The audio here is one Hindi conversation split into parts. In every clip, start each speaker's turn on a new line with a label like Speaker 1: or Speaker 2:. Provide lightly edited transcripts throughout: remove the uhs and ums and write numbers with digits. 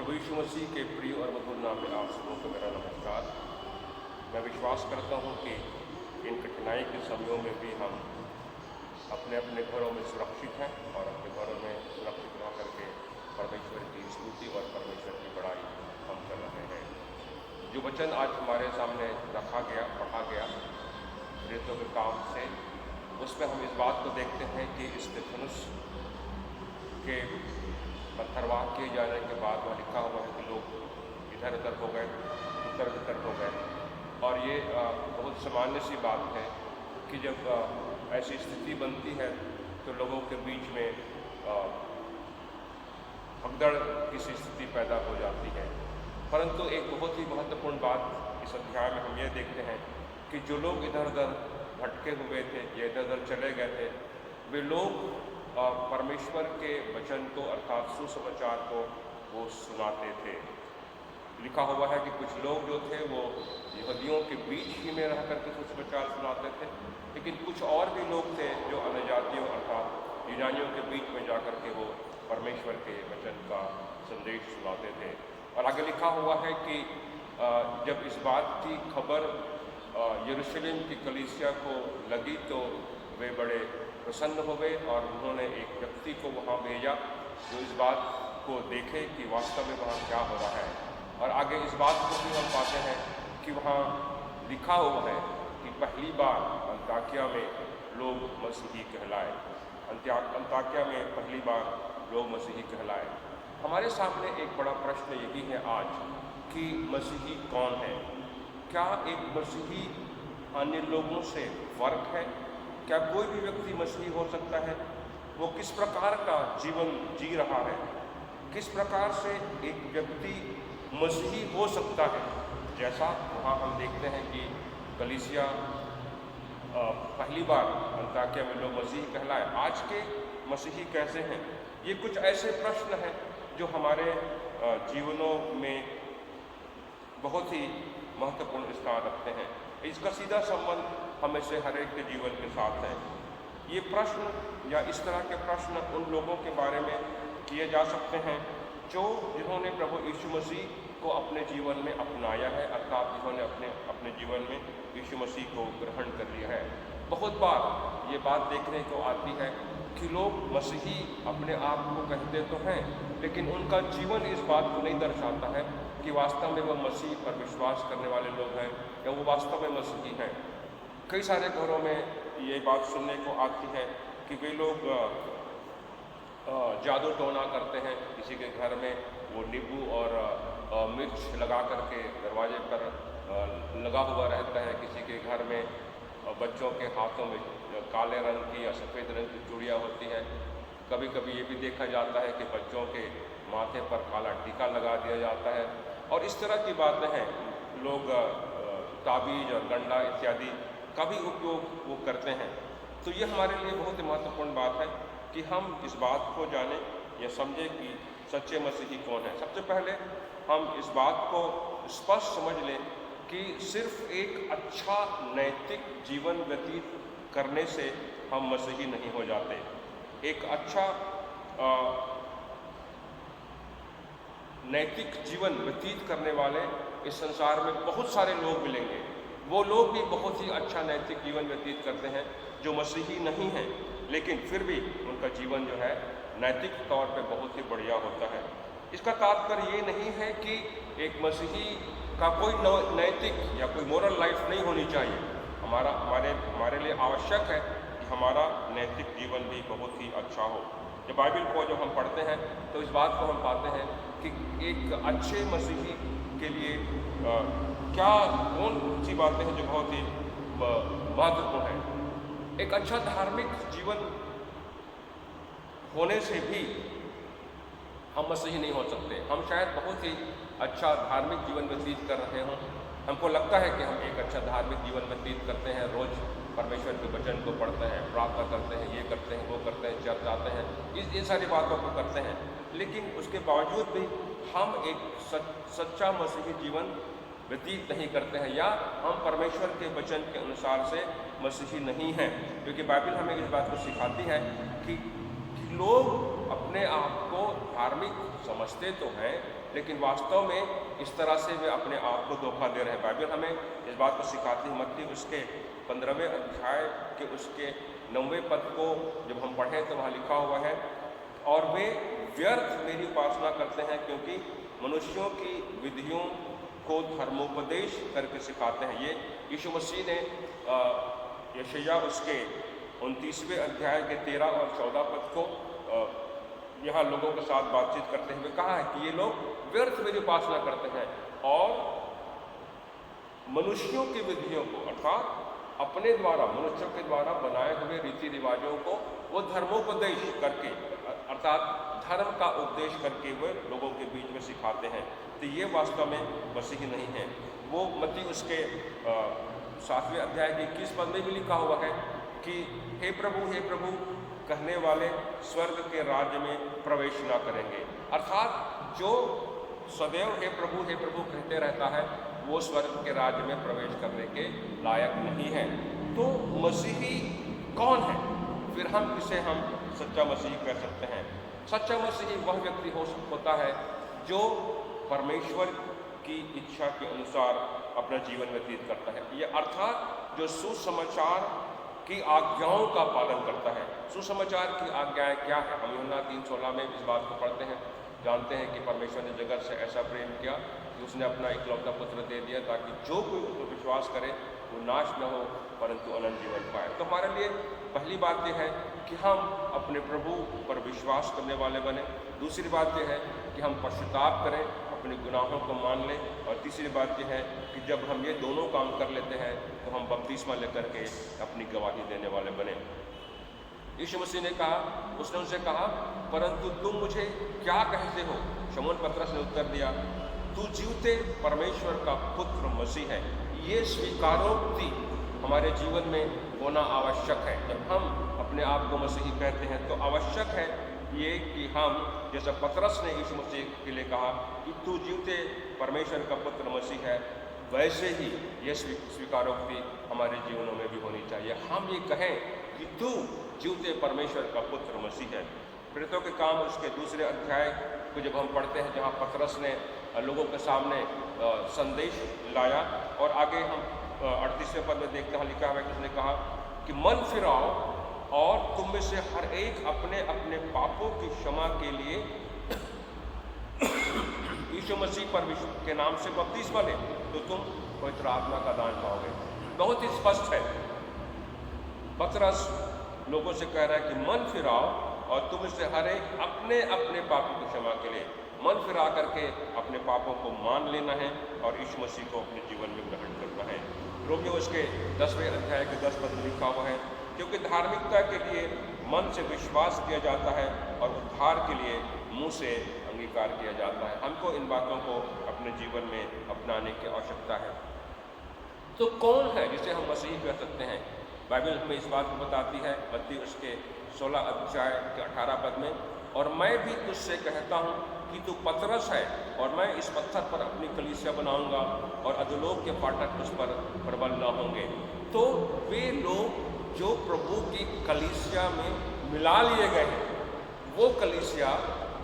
Speaker 1: प्रभु यीशु मसीह के प्रिय और मधुर नाम में आप सबों को मेरा नमस्कार। मैं विश्वास करता हूँ कि इन कठिनाई के समयों में भी हम अपने अपने घरों में सुरक्षित हैं और अपने घरों में सुरक्षित रह करके परमेश्वर की स्तुति और परमेश्वर की बड़ाई हम कर रहे हैं। जो वचन आज हमारे सामने रखा गया, पढ़ा गया प्रेरितों के काम से, उसमें हम इस बात को देखते हैं कि स्तिफनुस के पत्थरवाह किए जाने के बाद वह लिखा हुआ है कि लोग इधर उधर हो गए, इधर उधर हो गए। और ये बहुत सामान्य सी बात है कि जब ऐसी स्थिति बनती है तो लोगों के बीच में भगदड़ की स्थिति पैदा हो जाती है। परंतु एक बहुत ही महत्वपूर्ण बात इस अध्याय में हम ये देखते हैं कि जो लोग इधर उधर भटके हुए थे या इधर उधर चले गए थे, वे लोग परमेश्वर के वचन को अर्थात सुसमाचार को वो सुनाते थे। लिखा हुआ है कि कुछ लोग जो थे वो यहूदियों के बीच ही में रह करके सुसमाचार सुनाते थे, लेकिन कुछ और भी लोग थे जो अन्य जातियों अर्थात यूनानियों के बीच में जा कर के वो परमेश्वर के वचन का संदेश सुनाते थे। और आगे लिखा हुआ है कि जब इस बात की खबर यरूशलेम की कलीसिया को लगी तो वे बड़े प्रसन्न हो गए और उन्होंने एक व्यक्ति को वहाँ भेजा जो इस बात को देखे कि वास्तव में वहाँ क्या हो रहा है। और आगे इस बात को भी हम पाते हैं कि वहाँ लिखा हुआ है कि पहली बार अंताकिया में लोग मसीही कहलाए। अंताकिया में पहली बार लोग मसीही कहलाए। हमारे सामने एक बड़ा प्रश्न यही है आज कि मसीही कौन है? क्या एक मसीही अन्य लोगों से फर्क है? क्या कोई भी व्यक्ति मसीही हो सकता है? वो किस प्रकार का जीवन जी रहा है? किस प्रकार से एक व्यक्ति मसीही हो सकता है? जैसा वहाँ हम देखते हैं कि कलीसिया पहली बार अंताकिया में लोग मसीही कहलाए। आज के मसीही कैसे हैं? ये कुछ ऐसे प्रश्न हैं जो हमारे जीवनों में बहुत ही महत्वपूर्ण स्थान रखते हैं। इसका सीधा संबंध हमें से हर एक के जीवन के साथ है। ये प्रश्न या इस तरह के प्रश्न उन लोगों के बारे में किए जा सकते हैं जिन्होंने प्रभु यीशु मसीह को अपने जीवन में अपनाया है, अर्थात जिन्होंने अपने जीवन में यीशु मसीह को ग्रहण कर लिया है। बहुत बार ये बात देखने को आती है कि लोग मसीही अपने आप को कहते तो हैं, लेकिन उनका जीवन इस बात को नहीं दर्शाता है कि वास्तव में वह मसीह पर विश्वास करने वाले लोग हैं या वो वास्तव में मसीही हैं। कई सारे घरों में ये बात सुनने को आती है कि वे लोग जादू टोना करते हैं। किसी के घर में वो नींबू और मिर्च लगा करके दरवाजे पर लगा हुआ रहता है। किसी के घर में बच्चों के हाथों में काले रंग की या सफ़ेद रंग की चूड़ियाँ होती हैं। कभी कभी ये भी देखा जाता है कि बच्चों के माथे पर काला टीका लगा दिया जाता है। और इस तरह की बातें हैं। लोग ताबीज़ और गंडा इत्यादि का भी उपयोग वो करते हैं। तो ये हमारे लिए बहुत ही महत्वपूर्ण बात है कि हम इस बात को जानें या समझें कि सच्चे मसीही कौन है। सबसे पहले हम इस बात को स्पष्ट समझ लें कि सिर्फ एक अच्छा नैतिक जीवन व्यतीत करने से हम मसीही नहीं हो जाते। एक अच्छा नैतिक जीवन व्यतीत करने वाले इस संसार में बहुत सारे लोग मिलेंगे। वो लोग भी बहुत ही अच्छा नैतिक जीवन व्यतीत करते हैं जो मसीही नहीं हैं, लेकिन फिर भी उनका जीवन जो है नैतिक तौर पे बहुत ही बढ़िया होता है। इसका तात्पर्य ये नहीं है कि एक मसीही का कोई नैतिक या कोई मोरल लाइफ नहीं होनी चाहिए। हमारे लिए आवश्यक है कि हमारा नैतिक जीवन भी बहुत ही अच्छा हो। जब बाइबल को जब हम पढ़ते हैं तो इस बात को हम पाते हैं कि एक अच्छे मसीही के लिए कौन सी बातें हैं जो बहुत ही महत्वपूर्ण है। एक अच्छा धार्मिक जीवन होने से भी हम मसीही नहीं हो सकते। हम शायद बहुत ही अच्छा धार्मिक जीवन व्यतीत कर रहे हों, हमको लगता है कि हम एक अच्छा धार्मिक जीवन व्यतीत करते हैं, रोज़ परमेश्वर के वचन को पढ़ते हैं, प्रार्थना करते हैं, ये करते हैं, वो करते हैं, चर्च जाते हैं, इन सारी बातों को करते हैं, लेकिन उसके बावजूद भी हम एक सच्चा मसीही जीवन व्यतीत नहीं करते हैं या हम परमेश्वर के वचन के अनुसार से मसीही नहीं हैं। क्योंकि बाइबल हमें इस बात को सिखाती है कि लोग अपने आप को धार्मिक समझते तो हैं, लेकिन वास्तव में इस तरह से वे अपने आप को धोखा दे रहे हैं। बाइबल हमें इस बात को सिखाती है। मत्ती उसके 15वें अध्याय के उसके 9वें पद को जब हम पढ़ें तो वहाँ लिखा हुआ है, और वे व्यर्थ मेरी उपासना करते हैं क्योंकि मनुष्यों की विधियों को धर्मोपदेश करके सिखाते हैं। ये यीशु मसीह ने यशायाह उसके 29वें अध्याय के 13 और 14 पद को यहाँ लोगों के साथ बातचीत करते हुए कहा है कि ये लोग व्यर्थ मेरी उपासना करते हैं और मनुष्यों की विधियों को, अर्थात अपने द्वारा, मनुष्यों के द्वारा बनाए हुए रीति रिवाजों को वो धर्मोपदेश करके, अर्थात धर्म का उपदेश करके वे लोगों के बीच में सिखाते हैं। तो ये वास्तव में मसीही नहीं है। वो मत्ती उसके 7वें अध्याय के 21 पद में भी लिखा हुआ है कि हे प्रभु कहने वाले स्वर्ग के राज्य में प्रवेश न करेंगे। अर्थात जो सदैव हे प्रभु कहते रहता है वो स्वर्ग के राज्य में प्रवेश करने के लायक नहीं है। तो मसीही कौन है? फिर किसे हम सच्चा मसीही कह सकते हैं? सच्चा मसीही वह व्यक्ति होता है जो परमेश्वर की इच्छा के अनुसार अपना जीवन व्यतीत करता है। ये अर्थात जो सुसमाचार की आज्ञाओं का पालन करता है। सुसमाचार की आज्ञाएं क्या है? हम यूहन्ना 3:16 में इस बात को पढ़ते हैं, जानते हैं कि परमेश्वर ने जगत से ऐसा प्रेम किया कि उसने अपना इकलौता पुत्र दे दिया ताकि जो कोई उस पर विश्वास करे वो नाश न हो परंतु अनंत जीवन पाए। तो हमारे लिए पहली बात यह है कि हम अपने प्रभु पर विश्वास करने वाले बने। दूसरी बात यह है कि हम पश्चाताप करें, अपने गुनाहों को मान लें। और तीसरी बात यह है कि जब हम ये दोनों काम कर लेते हैं तो हम बपतिस्मा लेकर के अपनी गवाही देने वाले बने। यीशु मसीह ने कहा, उसने उनसे कहा, परंतु तुम मुझे क्या कहते हो? शमौन पतरस ने उत्तर दिया, तू जीवते परमेश्वर का पुत्र मसीह है। ये स्वीकारोक्ति हमारे जीवन में होना आवश्यक है। जब हम अपने आप को मसीही कहते हैं तो आवश्यक है ये कि हम, जैसा पतरस ने यीशु मसीह के लिए कहा कि तू जीवते परमेश्वर का पुत्र मसीह है, वैसे ही ये स्वीकारोक्ति हमारे जीवनों में भी होनी चाहिए। हम ये कहें कि तू जीवते परमेश्वर का पुत्र मसीह है। प्रेरितों के काम उसके 2 अध्याय को जब हम पढ़ते हैं, जहाँ पतरस ने लोगों के सामने संदेश लाया, और आगे हम 38वें पद में देखते हैं, लिखा है कि उसने कहा कि मन फिराओ और तुम में से हर एक अपने अपने पापों की क्षमा के लिए यीशु मसीह के नाम से बपतिस्मा ले, तो तुम पवित्र आत्मा का दान पाओगे। बहुत ही स्पष्ट है। पतरस लोगों से कह रहा है कि मन फिराओ और तुम से हर एक अपने अपने पापों की क्षमा के लिए मन फिरा करके अपने पापों को मान लेना है और यीशु मसीह को अपने जीवन में ग्रहण करना है। रोमियो उसके 10वें अध्याय के 10 पद में लिखा हुआ है, क्योंकि धार्मिकता के लिए मन से विश्वास किया जाता है और उद्धार के लिए मुंह से अंगीकार किया जाता है। हमको इन बातों को अपने जीवन में अपनाने की आवश्यकता है। तो कौन है जिसे हम मसीही कह सकते हैं? बाइबल हमें इस बात को बताती है, मत्ती उसके 16 अध्याय के 18 पद में, और मैं भी तुझसे कहता हूँ कि तू पतरस है और मैं इस पत्थर पर अपनी कलीसिया बनाऊंगा और अधोलोक के फाटक उस पर प्रबल न होंगे। तो वे लोग जो प्रभु की कलीसिया में मिला लिए गए हैं, वो कलीसिया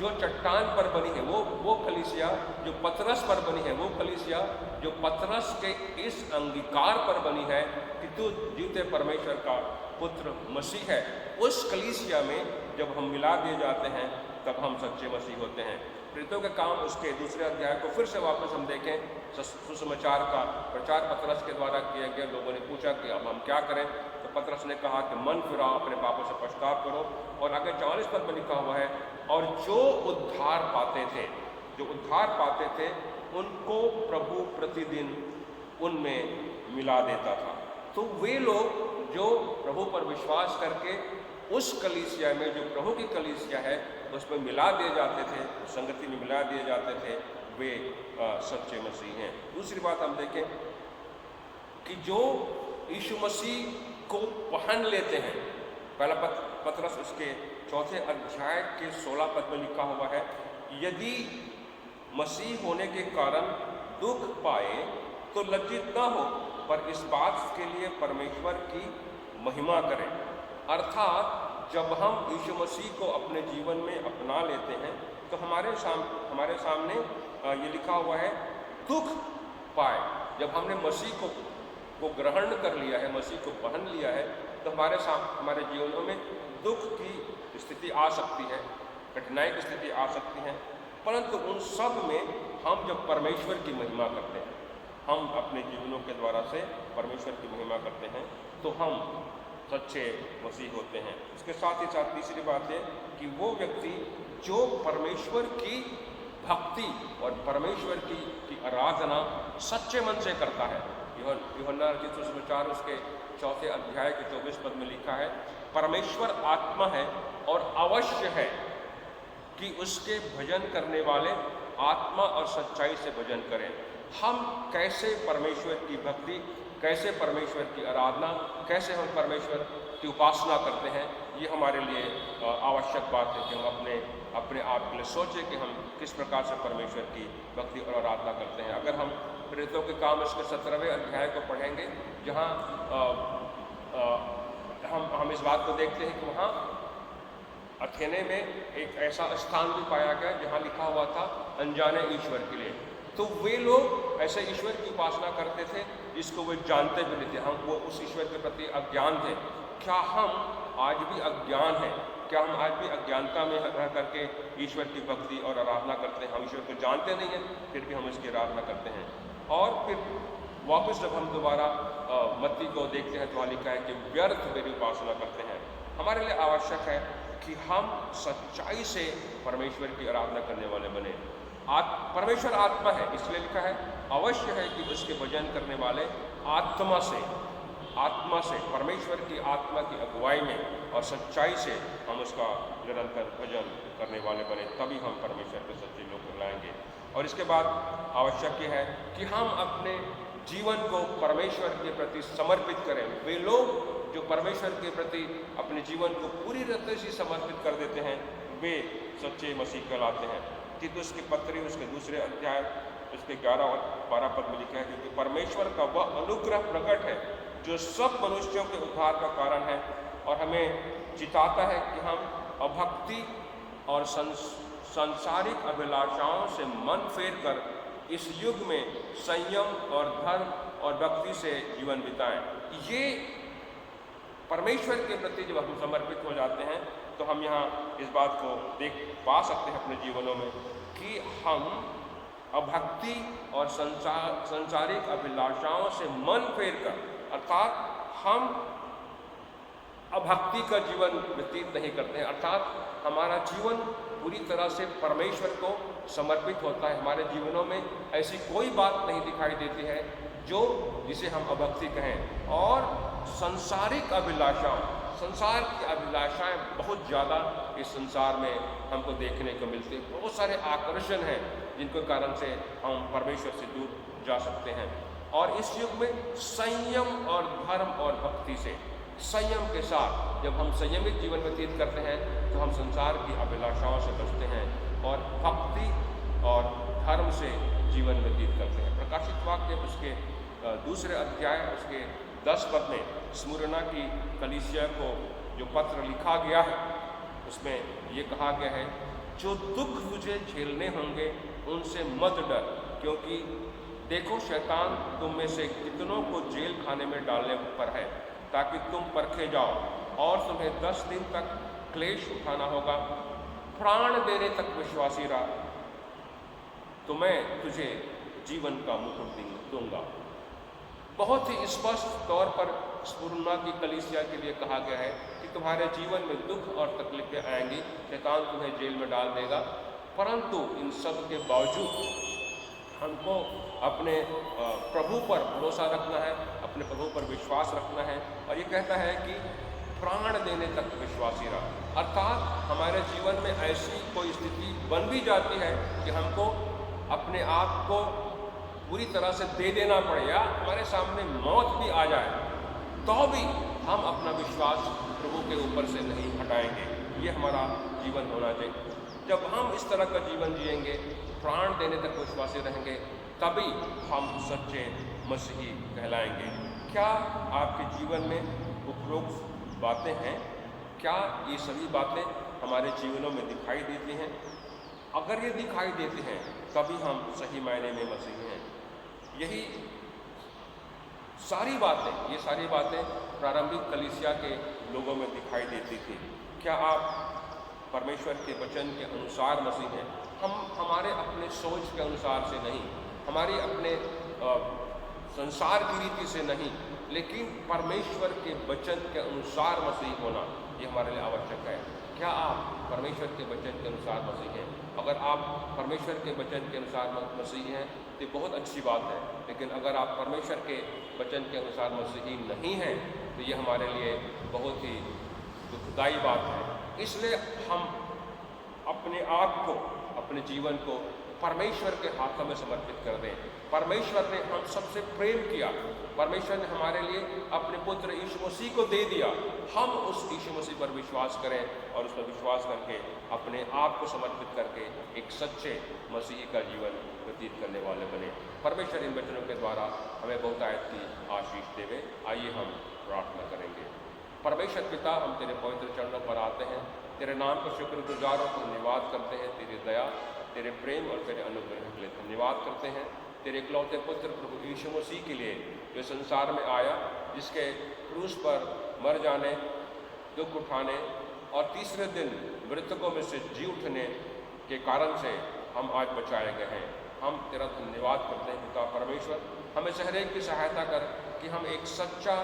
Speaker 1: जो चट्टान पर बनी है, वो कलीसिया जो पतरस पर बनी है, वो कलीसिया जो पतरस के इस अंगीकार पर बनी है कि तू जीवते परमेश्वर का पुत्र मसीह है, उस कलीसिया में जब हम मिला दिए जाते हैं तब हम सच्चे मसीह होते हैं। प्रेरितों के काम उसके 2 अध्याय को फिर से वापस हम देखें, सुसमाचार का प्रचार पतरस के द्वारा किया गया। लोगों ने पूछा कि अब हम क्या करें, तो पतरस ने कहा कि मन फिराओ, अपने पापों से पश्चाताप करो। और आगे 44 पद में लिखा हुआ है, और जो उद्धार पाते थे उनको प्रभु प्रतिदिन उनमें मिला देता था। तो वे लोग जो प्रभु पर विश्वास करके उस कलीसिया में, जो प्रभु की कलीसिया है, उसमें मिला दिए जाते थे, उस संगति में मिला दिए जाते थे, वे सच्चे मसीह हैं। दूसरी बात हम देखें कि जो यीशु मसीह को पहन लेते हैं, पहला पतरस उसके 4 अध्याय के 16 पद में लिखा हुआ है, यदि मसीह होने के कारण दुख पाए तो लज्जित ना हो, पर इस बात के लिए परमेश्वर की महिमा करें। अर्थात जब हम यीशु मसीह को अपने जीवन में अपना लेते हैं तो हमारे सामने ये लिखा हुआ है दुख पाए। जब हमने मसीह को ग्रहण कर लिया है, मसीह को पहन लिया है, तो हमारे जीवनों में दुख की स्थिति आ सकती है, कठिनाई की स्थिति आ सकती है, परंतु उन सब में हम जब परमेश्वर की महिमा करते हैं, हम अपने जीवनों के द्वारा से परमेश्वर की महिमा करते हैं, तो हम सच्चे मसीह होते हैं। इसके साथ ही साथ तीसरी बात है कि वो व्यक्ति जो परमेश्वर की भक्ति और परमेश्वर की आराधना सच्चे मन से करता है। यूहन्ना रचित सुसमाचार उसके 4 अध्याय के 24 पद में लिखा है, परमेश्वर आत्मा है और अवश्य है कि उसके भजन करने वाले आत्मा और सच्चाई से भजन करें। हम कैसे परमेश्वर की भक्ति, कैसे परमेश्वर की आराधना, कैसे हम परमेश्वर की उपासना करते हैं, ये हमारे लिए आवश्यक बात है कि हम अपने आप के लिए सोचें कि हम किस प्रकार से परमेश्वर की भक्ति और आराधना करते हैं। अगर हम प्रेरितों के काम इसके 17वें अध्याय को पढ़ेंगे, जहाँ हम इस बात को देखते हैं कि वहाँ अथेने में एक ऐसा स्थान भी पाया गया जहाँ लिखा हुआ था अनजाने ईश्वर के लिए। तो वे लोग ऐसे ईश्वर की उपासना करते थे जिसको वे जानते भी नहीं थे। वो उस ईश्वर के प्रति अज्ञान थे। क्या हम आज भी अज्ञान हैं? क्या हम आज भी अज्ञानता में रह करके ईश्वर की भक्ति और आराधना करते हैं? हम ईश्वर को जानते नहीं हैं, फिर भी हम इसकी आराधना करते हैं। और फिर वापस जब हम दोबारा मत्ती को देखते हैं तो वहाँ लिखा है कि व्यर्थ मेरी उपासना करते हैं। हमारे लिए आवश्यक है कि हम सच्चाई से परमेश्वर की आराधना करने वाले बने। परमेश्वर आत्मा है, इसलिए लिखा है अवश्य है कि उसके भजन करने वाले आत्मा से परमेश्वर की आत्मा की अगुवाई में और सच्चाई से हम उसका निरंतर भजन करने वाले बने, तभी हम परमेश्वर के सच्चे लोग कहलाएंगे। और इसके बाद आवश्यक है कि हम अपने जीवन को परमेश्वर के प्रति समर्पित करें। वे लोग जो परमेश्वर के प्रति अपने जीवन को पूरी तरह से समर्पित कर देते हैं, वे सच्चे मसीह कहलाते हैं। तीतुस की पत्री उसके 2 अध्याय उसके 11 और 12 पद में लिखा है, क्योंकि परमेश्वर का वह अनुग्रह प्रकट है जो सब मनुष्यों के उद्धार का कारण है और हमें जिताता है कि हम अभक्ति और सांसारिक अभिलाषाओं से मन फेर कर इस युग में संयम और धर्म और भक्ति से जीवन बिताएं। ये परमेश्वर के प्रति जब हम समर्पित हो जाते हैं तो हम यहाँ इस बात को देख पा सकते हैं अपने जीवनों में कि हम अभक्ति और संसारिक अभिलाषाओं से मन फेर कर, अर्थात हम अभक्ति का जीवन व्यतीत नहीं करते हैं, अर्थात हमारा जीवन पूरी तरह से परमेश्वर को समर्पित होता है। हमारे जीवनों में ऐसी कोई बात नहीं दिखाई देती है जिसे हम अभक्ति कहें। और संसारिक अभिलाषाओं, संसार की अभिलाषाएं बहुत ज़्यादा इस संसार में हमको देखने को मिलती है। बहुत सारे आकर्षण हैं जिनके कारण से हम परमेश्वर से दूर जा सकते हैं। और इस युग में संयम और धर्म और भक्ति से, संयम के साथ जब हम संयमित जीवन व्यतीत करते हैं तो हम संसार की अभिलाषाओं से बचते हैं और भक्ति और धर्म से जीवन व्यतीत करते हैं। प्रकाशित वाक्य उसके 2 अध्याय उसके 10 पद में स्मुरना की कलीसिया को जो पत्र लिखा गया है उसमें ये कहा गया है, जो दुख तुझे झेलने होंगे उनसे मत डर, क्योंकि देखो शैतान तुम में से कितनों को जेल खाने में डालने पर है, ताकि तुम परखे जाओ और तुम्हें 10 दिन तक क्लेश उठाना होगा। प्राण देने तक विश्वासी रहा तो मैं तुझे जीवन का मुकुट दूंगा। बहुत ही स्पष्ट तौर पर स्मुरना की कलीसिया के लिए कहा गया है कि तुम्हारे जीवन में दुख और तकलीफें आएंगी, शैतान तुम्हें जेल में डाल देगा, परंतु इन सब के बावजूद हमको अपने प्रभु पर भरोसा रखना है, अपने प्रभु पर विश्वास रखना है। और ये कहता है कि प्राण देने तक विश्वासी रहा, अर्थात हमारे जीवन में ऐसी कोई स्थिति बन भी जाती है कि हमको अपने आप को पूरी तरह से दे देना पड़े या हमारे सामने मौत भी आ जाए, तो भी हम अपना विश्वास प्रभु के ऊपर से नहीं हटाएंगे। ये हमारा जीवन होना चाहिए। जब हम इस तरह का जीवन जिएंगे, प्राण देने तक विश्वासी रहेंगे, तभी हम सच्चे मसीही कहलाएंगे। क्या आपके जीवन में उपरोक्त बातें हैं? क्या ये सभी बातें हमारे जीवनों में दिखाई देती हैं? अगर ये दिखाई देते हैं तभी हम सही मायने में मसीही हैं। यही सारी बातें प्रारंभिक कलीसिया के लोगों में दिखाई देती थी। क्या आप परमेश्वर के वचन के अनुसार मसीह हैं? हम हमारे अपने सोच के अनुसार से नहीं, हमारी अपने संसार की रीति से नहीं, लेकिन परमेश्वर के वचन के अनुसार मसीह होना ये हमारे लिए आवश्यक है। क्या आप परमेश्वर के वचन के अनुसार मसीह हैं? अगर आप परमेश्वर के वचन के अनुसार मसीह हैं तो बहुत अच्छी बात है, लेकिन अगर आप परमेश्वर के वचन के अनुसार मसीही नहीं हैं तो ये हमारे लिए बहुत ही दुखदाई बात है। इसलिए हम अपने आप को, अपने जीवन को परमेश्वर के हाथों में समर्पित कर दें। परमेश्वर ने हम सबसे प्रेम किया, परमेश्वर ने हमारे लिए अपने पुत्र यीशु मसीह को दे दिया। हम उस यीशु मसीह पर विश्वास करें और उस पर विश्वास करके अपने आप को समर्पित करके एक सच्चे मसीही का जीवन व्यतीत करने वाले बने। परमेश्वर इन वचनों के द्वारा हमें बहुतायत की आशीष देवे। आइए हम प्रार्थना करेंगे। परमेश्वर पिता, हम तेरे पवित्र चरणों पर आते हैं, तेरे नाम को शुक्रगुजार और धन्यवाद करते हैं। तेरी दया, तेरे प्रेम और तेरे अनुग्रह के लिए धन्यवाद करते हैं। तेरे इकलौते पुत्र प्रभु यीशु मसीह के लिए जो संसार में आया, जिसके क्रूस पर मर जाने, दुख उठाने और तीसरे दिन मृतकों में से जी उठने के कारण से हम आज बचाए गए हैं। हम तेरा धन्यवाद करते हैं पिता परमेश्वर। हमें हर एक की सहायता कर कि हम एक सच्चा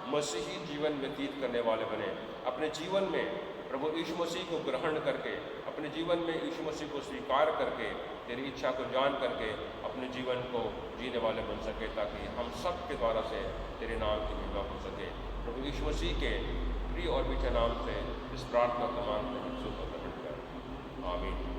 Speaker 1: मसीही जीवन व्यतीत करने वाले बने। अपने जीवन में प्रभु यीशु मसीह को ग्रहण करके, अपने जीवन में यीशु मसीह को स्वीकार करके, तेरी इच्छा को जान करके अपने जीवन को जीने वाले बन सके, ताकि हम सब के द्वारा से तेरे नाम की महिमा हो सके। प्रभु यीशु मसीह के प्रिय और मीठे नाम से इस प्रार्थना को मांगते हैं, सुन और ग्रहण कर। आमीन।